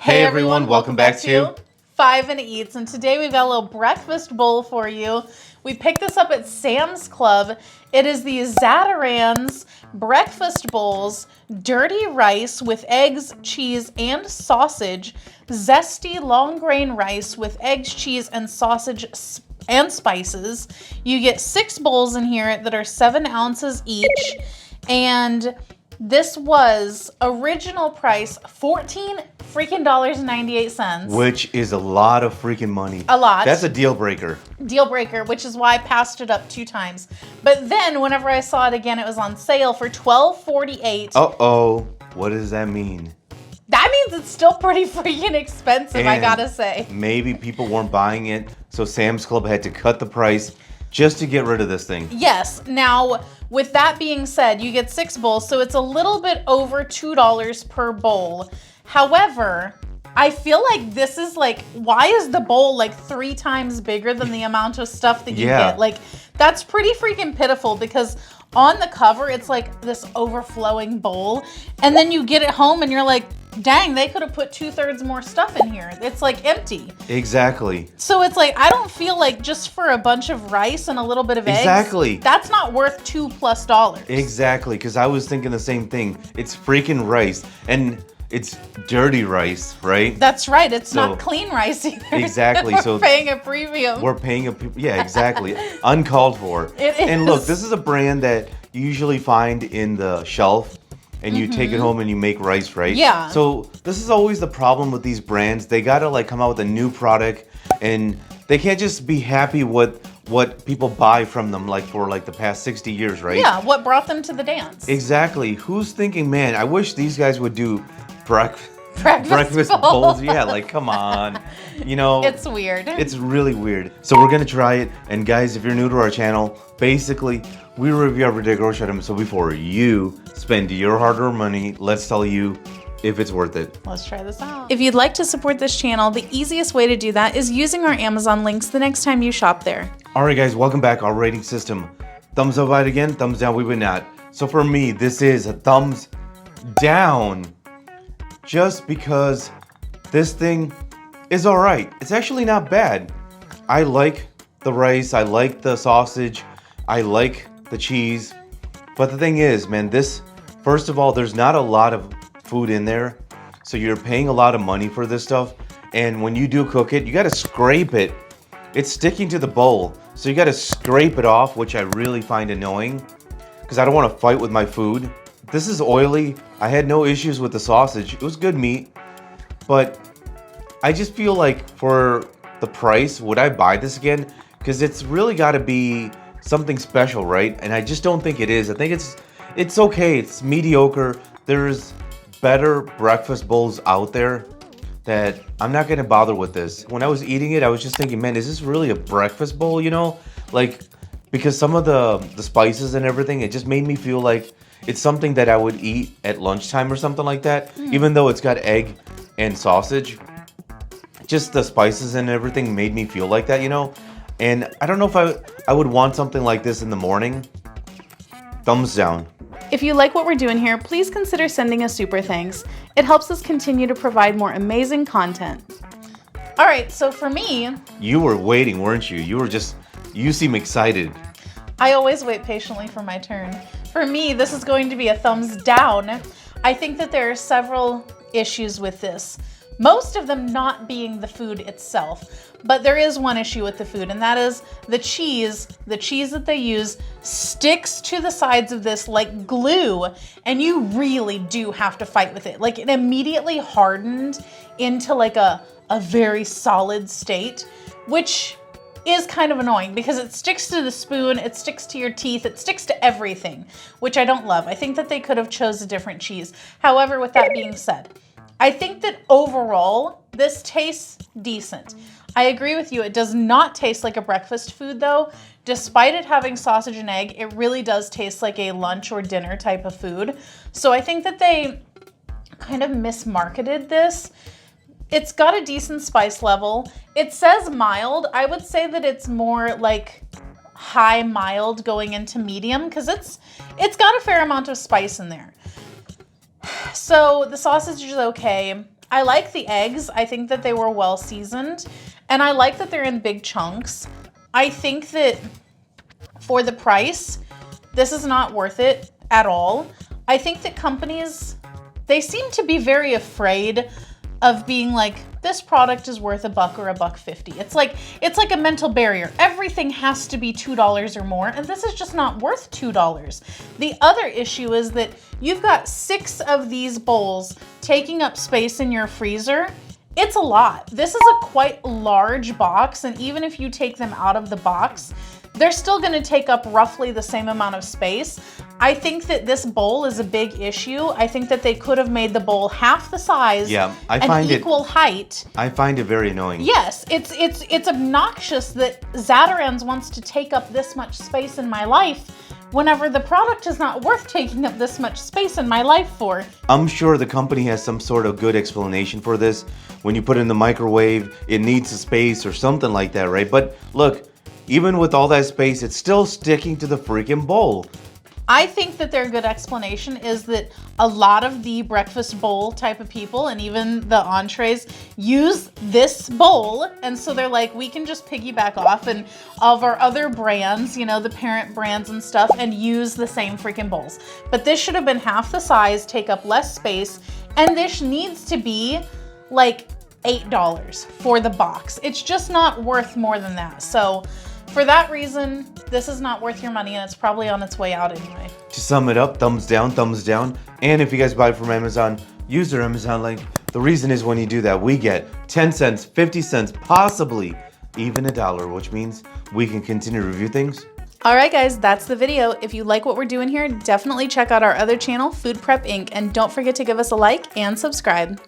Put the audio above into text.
Hey everyone, welcome back to 5 and Eats, and today we've got a little breakfast bowl for you. We picked this up at Sam's Club. It is the Zatarain's breakfast bowls, dirty rice with eggs, cheese, and sausage, zesty long grain rice with eggs, cheese, and sausage and spices. You get 6 bowls in here that are 7 ounces each, and this was original price $14.98. which is a lot of freaking money. A lot. That's a deal breaker. Deal breaker, which is why I passed it up 2 times. But then whenever I saw it again, it was on sale for $12.48. Uh-oh, what does that mean? That means it's still pretty freaking expensive, I And gotta say. Maybe people weren't buying it, so Sam's Club had to cut the price just to get rid of this thing. Yes. Now, with that being said, you get 6 bowls, so it's a little bit over $2 per bowl. However, I feel like this is like, why is the bowl like 3 times bigger than the amount of stuff that you Yeah. get? Like, that's pretty freaking pitiful because on the cover, it's like this overflowing bowl. And then you get it home and you're like, dang, they could have put 2/3 more stuff in here. It's like empty. Exactly. So it's like, I don't feel like just for a bunch of rice and a little bit of eggs, Exactly. that's not worth $2+ Exactly, because I was thinking the same thing. It's freaking rice, and it's dirty rice, right? That's right. It's So- not clean rice either. Exactly, We're so paying a premium. We're paying yeah, exactly. Uncalled for. It And look, is. this is a brand that you usually find in the shelf and you take it home and you make rice, right? Yeah. So this is always the problem with these brands. They gotta like come out with a new product and they can't just be happy with what people buy from them like for like the past 60 years, right? Yeah, what brought them to the dance? Exactly. Who's thinking, man, I wish these guys would do breakfast bowl. bowls. Yeah, like come on. You know, It's weird. it's really weird. So we're gonna try it. And guys, if you're new to our channel, basically we review everyday grocery items. So before you spend your hard-earned money, let's tell you if it's worth it. Let's try this out. If you'd like to support this channel, the easiest way to do that is using our Amazon links the next time you shop there. All right, guys, welcome back. Our rating system: thumbs up, right again. Thumbs down, we would not. So for me, this is a thumbs down, just because this thing is all right. It's actually not bad. I like the rice. I like the sausage. I like the cheese. But the thing is, man, this, first of all, there's not a lot of food in there. So you're paying a lot of money for this stuff. And when you do cook it, you got to scrape it. It's sticking to the bowl. So you got to scrape it off, which I really find annoying because I don't want to fight with my food. This is oily. I had no issues with the sausage. It was good meat. But I just feel like for the price, would I buy this again? Because it's really got to be something special, right? And I just don't think it is. I think it's okay. It's mediocre. There's better breakfast bowls out there that I'm not gonna bother with this. When I was eating it, I was just thinking, man, is this really a breakfast bowl? You know, like because some of the spices and everything, it just made me feel like it's something that I would eat at lunchtime or something like that. Even though it's got egg and sausage, just the spices and everything made me feel like that, you know. And I don't know if I would want something like this in the morning. Thumbs down. If you like what we're doing here, please consider sending us super thanks. It helps us continue to provide more amazing content. All right, so for me, You were waiting, weren't you? You seem excited. I always wait patiently for my turn. For me, this is going to be a thumbs down. I think that there are several issues with this. Most of them not being the food itself. But there is one issue with the food, and that is the cheese. The cheese that they use sticks to the sides of this like glue, and you really do have to fight with it. Like it immediately hardened into like a very solid state, which is kind of annoying because it sticks to the spoon, it sticks to your teeth, it sticks to everything, which I don't love. I think that they could have chose a different cheese. However, with that being said, I think that overall, this tastes decent. I agree with you. It does not taste like a breakfast food though. Despite it having sausage and egg, it really does taste like a lunch or dinner type of food. So I think that they kind of mismarketed this. It's got a decent spice level. It says mild. I would say that it's more like high mild going into medium because it's got a fair amount of spice in there. So the sausage is okay. I like the eggs. I think that they were well seasoned, and I like that they're in big chunks. I think that for the price, this is not worth it at all. I think that companies, they seem to be very afraid of being like, this product is worth $1 or $1.50. It's like a mental barrier. Everything has to be $2 or more, and this is just not worth $2. The other issue is that you've got 6 of these bowls taking up space in your freezer. It's a lot. This is a quite large box, and even if you take them out of the box, they're still going to take up roughly the same amount of space. I think that this bowl is a big issue. I think that they could have made the bowl half the size and equal height. I find it very annoying. Yes, it's obnoxious that Zatarain's wants to take up this much space in my life whenever the product is not worth taking up this much space in my life for. I'm sure the company has some sort of good explanation for this. When you put it in the microwave, it needs a space or something like that, right? But look, even with all that space, it's still sticking to the freaking bowl. I think that their good explanation is that a lot of the breakfast bowl type of people and even the entrees use this bowl. And so they're like, we can just piggyback off and of our other brands, you know, the parent brands and stuff, and use the same freaking bowls. But this should have been half the size, take up less space, and this needs to be like $8 for the box. It's just not worth more than that. So for that reason, this is not worth your money, and it's probably on its way out anyway. To sum it up, thumbs down, thumbs down. And if you guys buy it from Amazon, use their Amazon link. The reason is when you do that, we get 10 cents, 50 cents, possibly even $1, which means we can continue to review things. All right, guys, that's the video. If you like what we're doing here, definitely check out our other channel, Food Prep Inc., and don't forget to give us a like and subscribe.